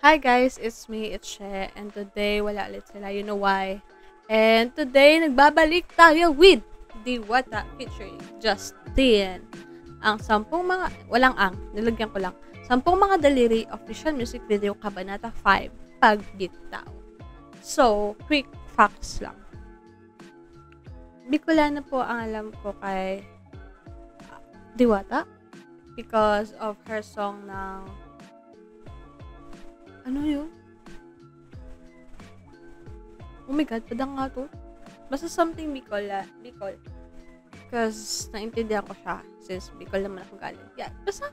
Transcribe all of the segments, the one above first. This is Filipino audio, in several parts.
Hi guys, it's me, it's She, and today wala ulit sila, you know why. And today, nagbabalik tayo with Diwata featuring Justin. Ang walang nilagyan ko lang. 10 mga daliri official music video Kabanata 5, Pagbitaw. So, quick facts lang. Bicolana po ang alam ko kay Diwata because of her song ng ano yun? Oh my God, padang nga to. Basta something Bicol. Because naintindihan ko siya since Bicol naman ako galing. Yeah, basta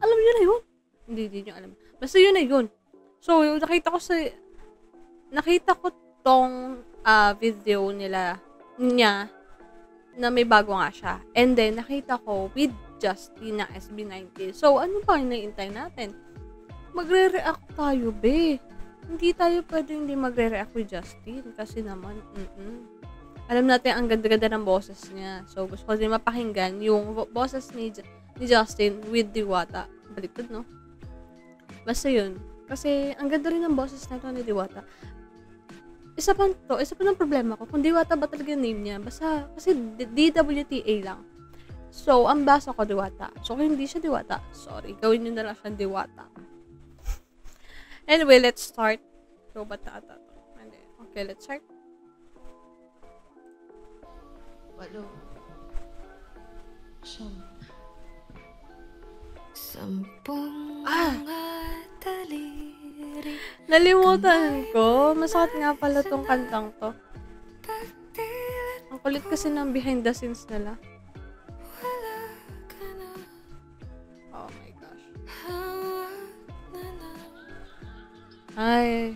alam nyo na yun. Hindi nyo alam. Basta yun na yun. So, nakita ko tong video niya na may bago nga siya. And then, nakita ko with Justin na SB19. So, ano pa yung naiintay natin? Magre-react tayo, be. Hindi tayo pwedeng hindi magre-react with Justin. Kasi naman, alam natin ang ganda-ganda ng boses niya. So, gusto ko din mapakinggan yung boses ni Justin with Diwata. Baliktad, no? Basta yun. Kasi, ang ganda rin ng boses na ito ni Diwata. Isa pa ng problema ko. Kung Diwata ba talaga yung name niya? Basta, kasi DWTA lang. So, ang basa ko Diwata. So, kung hindi siya Diwata, sorry. Gawin nyo na lang siyang Diwata. Anyway, let's start. So, ba't na ata to? Okay, let's start. Walo. Siyam. Sampung mga daliri. Nalimutan ko. Masakit nga pala tong kantang to. Ang kulit kasi ng behind the scenes nila. Oh my gosh. Ay.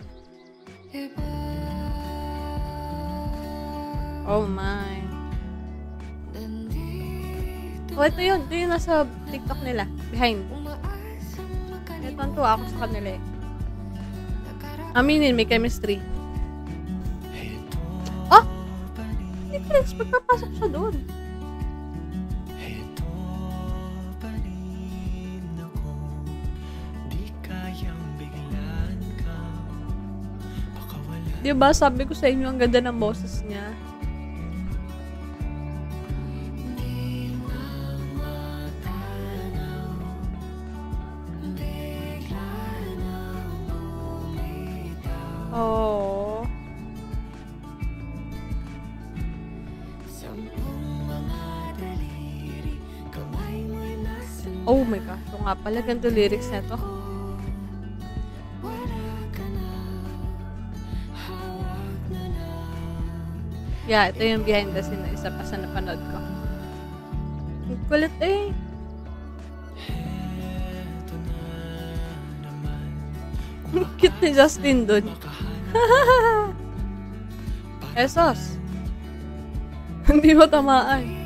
Oh my. Oh, ito yun. Ito yung nasa TikTok nila. Behind. Ito tuwa ako sa kanila eh. Aminin, may chemistry. Oh! Hindi ko expect papasok siya doon. Diba, sabi ko sa inyo, ang ganda ng boses niya. Oh. Oh my gosh, ito nga pala, ganito lyrics na ito. Yeah, ito yung behind the scene na isa pa sa napanood ko. Ang kulit eh. Cute ni Justin dun. Esos. Hindi mo tamaan.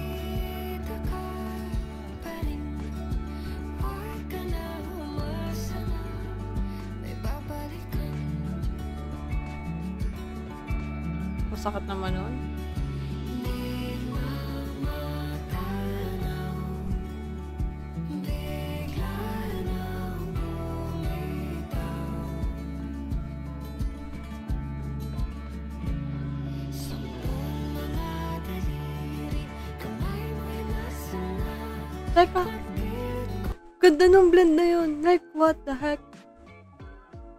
Masakit naman nun. Teka, ganda nung blend na yun. Like, what the heck?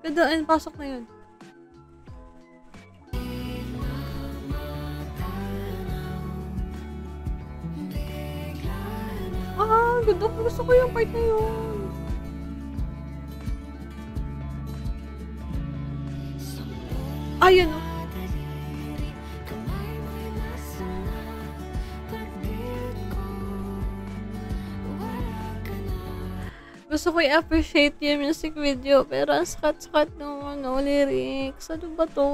Ganda, pasok na yun. Ganda ko. Gusto ko yung part na yun. Ayan o. Gusto ko i-appreciate yung music video, pero ang sakat-sakat ng lyrics. Ano ba to?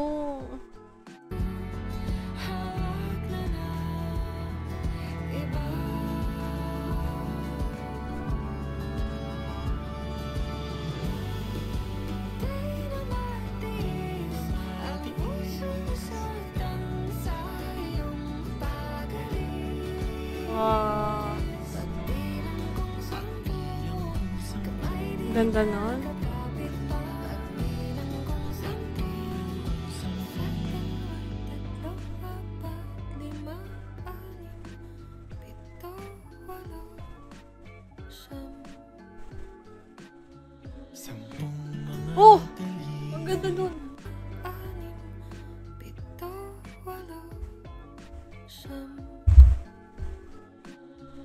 Wow. Ganda nun. Oh! Ang ganda nun.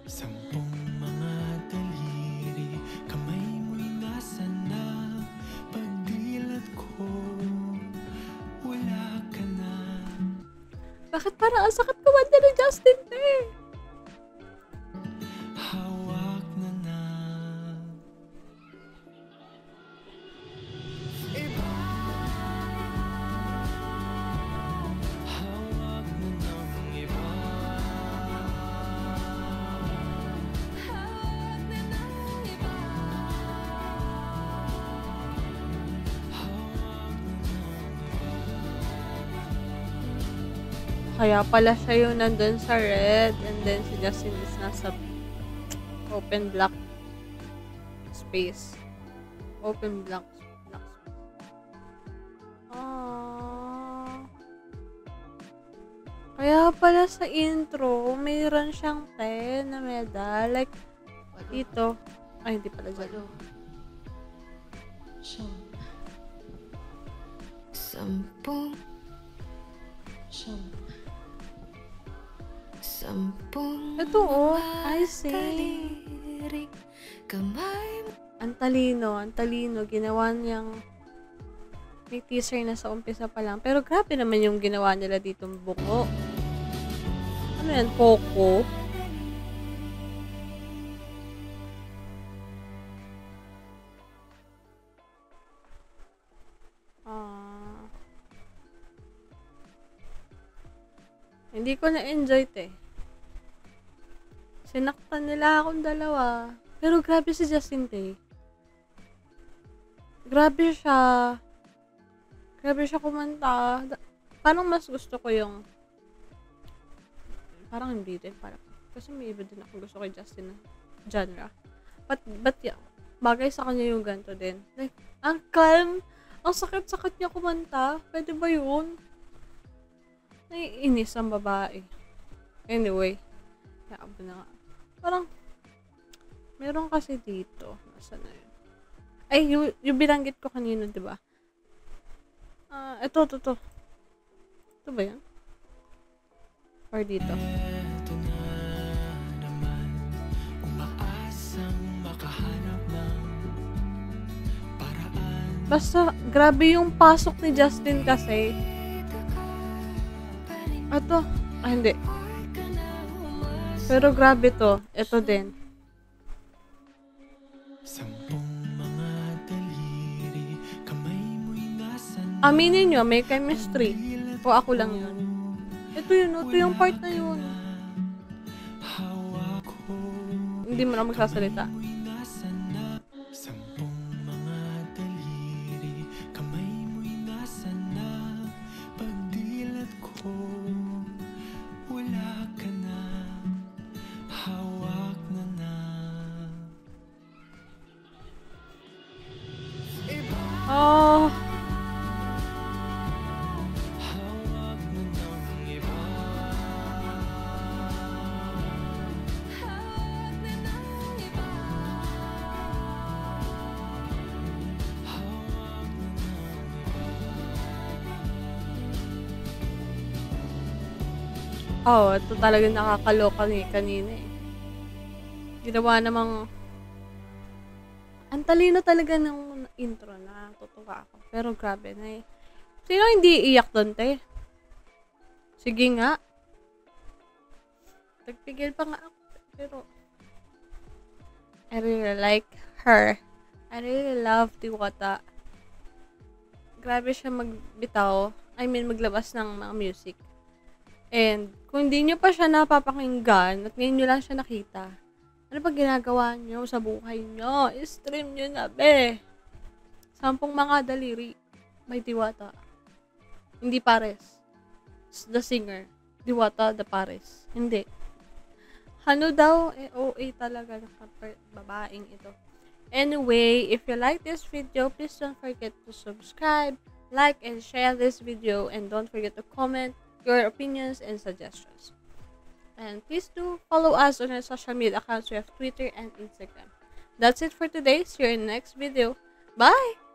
Sampung mga daliri, kamay mo'y nasa na. Pagdilat ko, wala ka na. Bakit parang ang sakit kumanta ni Justin eh? Hawak na na. Iba. Hawak na ng iba. Hawak na ng iba. Hawak na ng Kaya pala siya yung nandun sa red and then si Justin is nasa open black space. Open black space. Kaya pala sa intro, mayroon siyang 10 na medal. Like, dito. Ay, hindi pala dyan. Sampung Ito I see. daliri, kamay mo. Ang talino. Ginawa niyang may teaser na sa umpisa pa lang. Pero grabe naman yung ginawa nila ditong buko. Ano yan? Coco? Hindi ko na-enjoy eh. Sinaktan nila akong dalawa. Pero grabe si Justin Tay. Grabe siya kumanta. Parang mas gusto ko yung parang hindi din. Kasi may iba din ako gusto kay Justin na genre. But yeah, bagay sa kanya yung ganito din. Like, ang calm. Ang sakit-sakit niya kumanta. Pwede ba yun? Naiinis ang babae. Anyway. Yaabo na nga. Parang, meron kasi dito. Nasaan na yun? Ay, yung binanggit ko kanina, diba? Ito. Ito ba yan? Or dito? Eto na naman, umaasang makahanap ng paraan. Basta, grabe yung pasok ni Justin kasi. Ito. Hindi. Pero grabe to. Ito din. Sampung mga daliri, kamay mo'y nasa na. Aminin nyo, may chemistry. O ako lang yun. Ito yun. Ito yung part na yun. Hawak ko, Hindi mo na magsasalita. mo'y nasa na. Sampung mga daliri, kamay mo'y nasa na. Pagdilat ko, wala ka na. Hawak na na. Iba. Oh, Hawak na ng iba. Hawak na ng iba. Hawak na ng oh, ito talaga nakakaloka ni kanina eh. Ginawa namang ang talino talaga ng intro na tutuwa ako. Pero grabe na eh. Sino hindi iyak doon, te? Sige nga. Nagpigil pa nga ako. Pero I really like her. I really love Diwata. Grabe siya magbitaw. I mean, maglabas ng mga music. And kung hindi nyo pa siya napapakinggan at ngayon nyo lang siya nakita, ano ba ginagawa nyo sa buhay nyo? I-stream nyo na, be. Sampung mga daliri. May Diwata. Hindi Pares. The singer. Diwata the Pares. Hindi. Ano daw? OA talaga ng babaeng ito. Anyway, if you like this video, please don't forget to subscribe, like, and share this video. And don't forget to comment your opinions and suggestions. And please do follow us on our social media accounts. We have Twitter and Instagram. That's it for today. See you in the next video. Bye!